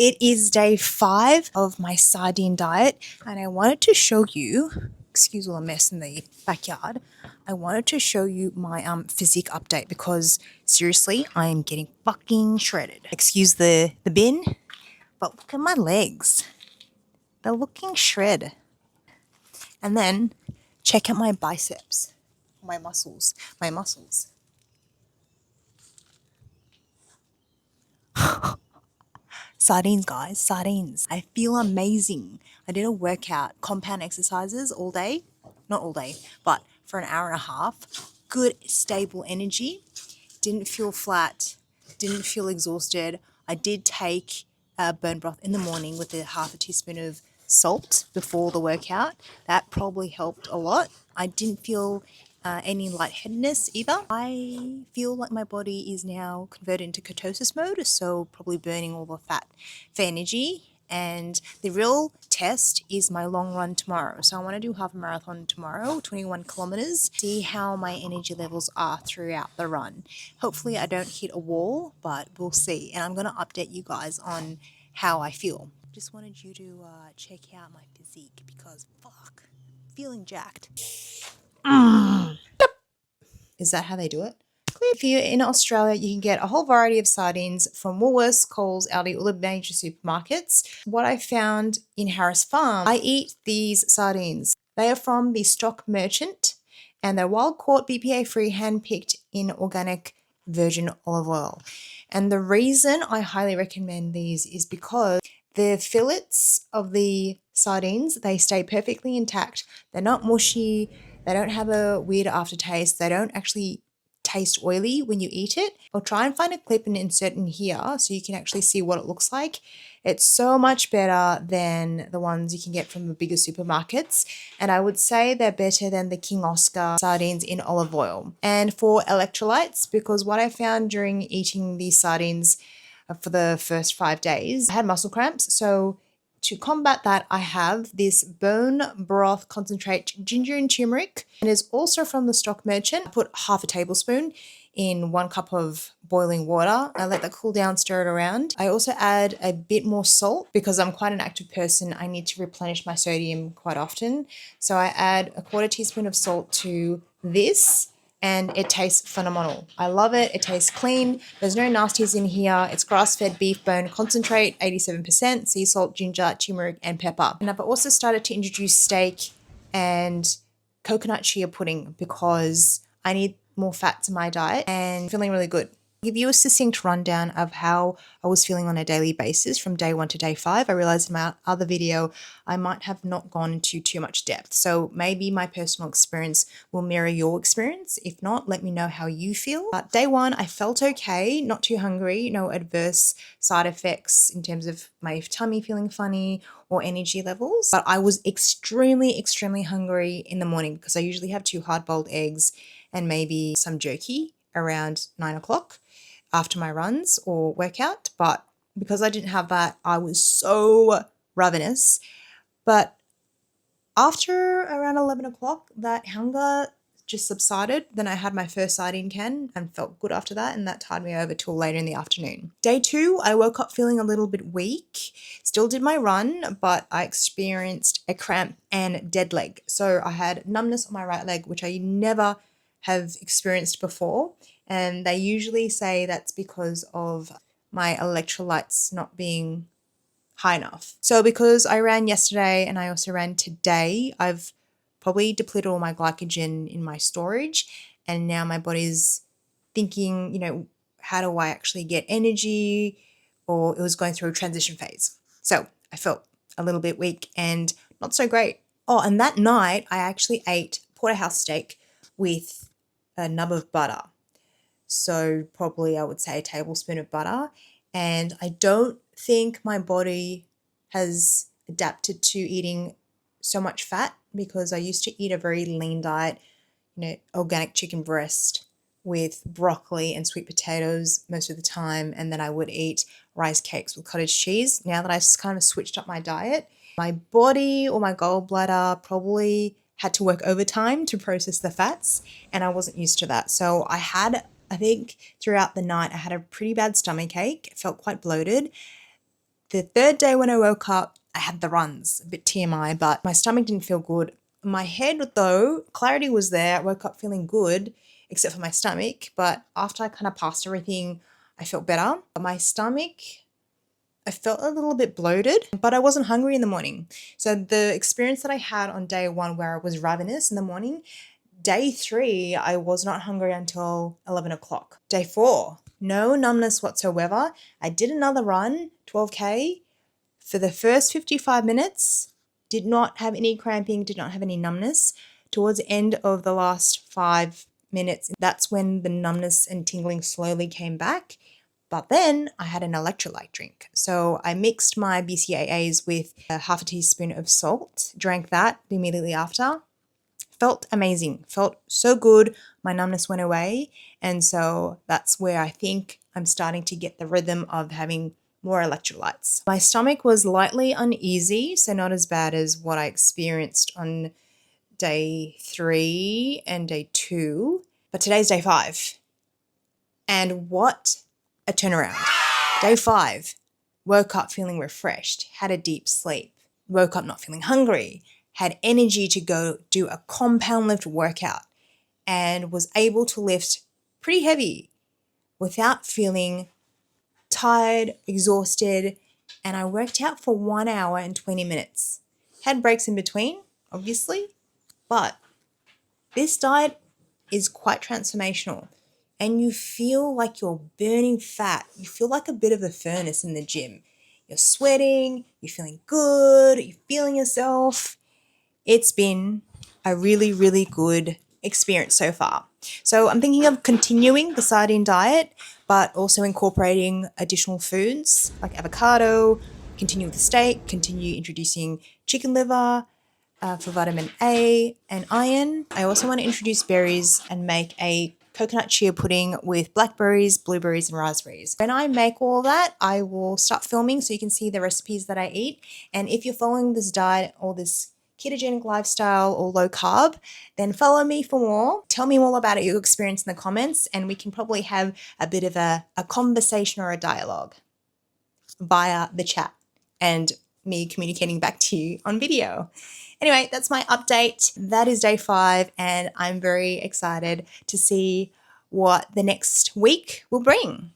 It is day 5 of my sardine diet, and I wanted to show you, excuse all the mess in the backyard, I wanted to show you my physique update because seriously, I am getting fucking shredded. Excuse the bin, but look at my legs. They're looking shred. And then check out my biceps, my muscles. Sardines, guys, sardines. I feel amazing. I did a workout, compound exercises all day. Not all day, but for an hour and a half. Good, stable energy. Didn't feel flat. Didn't feel exhausted. I did take burn broth in the morning with a half a teaspoon of salt before the workout. That probably helped a lot. I didn't feel any lightheadedness either. I feel like my body is now converted into ketosis mode, so probably burning all the fat for energy. And the real test is my long run tomorrow. So I want to do half a marathon tomorrow, 21 kilometers, see how my energy levels are throughout the run. Hopefully I don't hit a wall, but we'll see. And I'm going to update you guys on how I feel. Just wanted you to check out my physique because fuck, feeling jacked. Is that how they do it? If you're in Australia, you can get a whole variety of sardines from Woolworths, Coles, Aldi, all the major supermarkets. What I found in Harris Farm, I eat these sardines. They are from the stock merchant and they're wild caught, BPA free, hand picked in organic virgin olive oil. And the reason I highly recommend these is because the fillets of the sardines, they stay perfectly intact. They're not mushy. They don't have a weird aftertaste. They don't actually taste oily when you eat it. I'll try and find a clip and insert in here so you can actually see what it looks like. It's so much better than the ones you can get from the bigger supermarkets. And I would say they're better than the King Oscar sardines in olive oil. And for electrolytes, because what I found during eating these sardines for the first 5 days, I had muscle cramps. So to combat that, I have this bone broth concentrate, ginger and turmeric, and is also from the stock merchant. I put half a tablespoon in 1 cup of boiling water. I let that cool down, stir it around. I also add a bit more salt because I'm quite an active person. I need to replenish my sodium quite often. So I add a 1/4 teaspoon of salt to this, and it tastes phenomenal. I love it. It tastes clean. There's no nasties in here. It's grass-fed beef bone concentrate, 87%, sea salt, ginger, turmeric, and pepper. And I've also started to introduce steak and coconut chia pudding because I need more fats in my diet and feeling really good. I'll give you a succinct rundown of how I was feeling on a daily basis from day 1 to day 5. I realized in my other video I might have not gone into too much depth, so maybe my personal experience will mirror your experience. If not, let me know how you feel. But day 1, I felt okay, not too hungry, no adverse side effects in terms of my tummy feeling funny or energy levels, but I was extremely hungry in the morning because I usually have 2 hard-boiled eggs and maybe some jerky around 9 o'clock after my runs or workout. But because I didn't have that, I was so ravenous. But after around 11 o'clock, that hunger just subsided. Then I had my first sardine can and felt good after that, and that tied me over till later in the afternoon. Day 2, I woke up feeling a little bit weak. Still did my run, but I experienced a cramp and dead leg. So I had numbness on my right leg, which I never have experienced before. And they usually say that's because of my electrolytes not being high enough. So because I ran yesterday and I also ran today, I've probably depleted all my glycogen in my storage. And now my body's thinking, how do I actually get energy? Or it was going through a transition phase. So I felt a little bit weak and not so great. Oh, and that night I actually ate porterhouse steak with a nub of butter. So probably I would say a tablespoon of butter. And I don't think my body has adapted to eating so much fat because I used to eat a very lean diet, organic chicken breast with broccoli and sweet potatoes most of the time. And then I would eat rice cakes with cottage cheese. Now that I just kind of switched up my diet, my body or my gallbladder probably had to work overtime to process the fats, and I wasn't used to that. So I think throughout the night, I had a pretty bad stomachache. It felt quite bloated. The third day when I woke up, I had the runs, a bit TMI, but my stomach didn't feel good. My head, though, clarity was there. I woke up feeling good, except for my stomach. But after I kind of passed everything, I felt better. My stomach, I felt a little bit bloated, but I wasn't hungry in the morning. So the experience that I had on day 1 where I was ravenous in the morning, day 3, I was not hungry until 11 o'clock. Day 4, no numbness whatsoever. I did another run, 12K. For the first 55 minutes, did not have any cramping, did not have any numbness. Towards the end of the last 5 minutes, that's when the numbness and tingling slowly came back. But then I had an electrolyte drink. So I mixed my BCAAs with a half a teaspoon of salt, drank that immediately after. Felt amazing, felt so good. My numbness went away. And so that's where I think I'm starting to get the rhythm of having more electrolytes. My stomach was lightly uneasy, so not as bad as what I experienced on day 3 and day 2. But today's day 5. And what a turnaround. Day 5, woke up feeling refreshed, had a deep sleep, woke up not feeling hungry, had energy to go do a compound lift workout, and was able to lift pretty heavy without feeling tired, exhausted, and I worked out for 1 hour and 20 minutes. Had breaks in between, obviously, but this diet is quite transformational. And you feel like you're burning fat. You feel like a bit of a furnace in the gym. You're sweating, you're feeling good, you're feeling yourself. It's been a really, really good experience so far. So I'm thinking of continuing the sardine diet, but also incorporating additional foods like avocado, continue with the steak, continue introducing chicken liver, for vitamin A and iron. I also want to introduce berries and make a coconut chia pudding with blackberries, blueberries, and raspberries. When I make all that, I will start filming so you can see the recipes that I eat. And if you're following this diet or this ketogenic lifestyle or low carb, then follow me for more. Tell me all about it, your experience in the comments, and we can probably have a bit of a conversation or a dialogue via the chat and me communicating back to you on video. Anyway, that's my update. That is day 5, and I'm very excited to see what the next week will bring.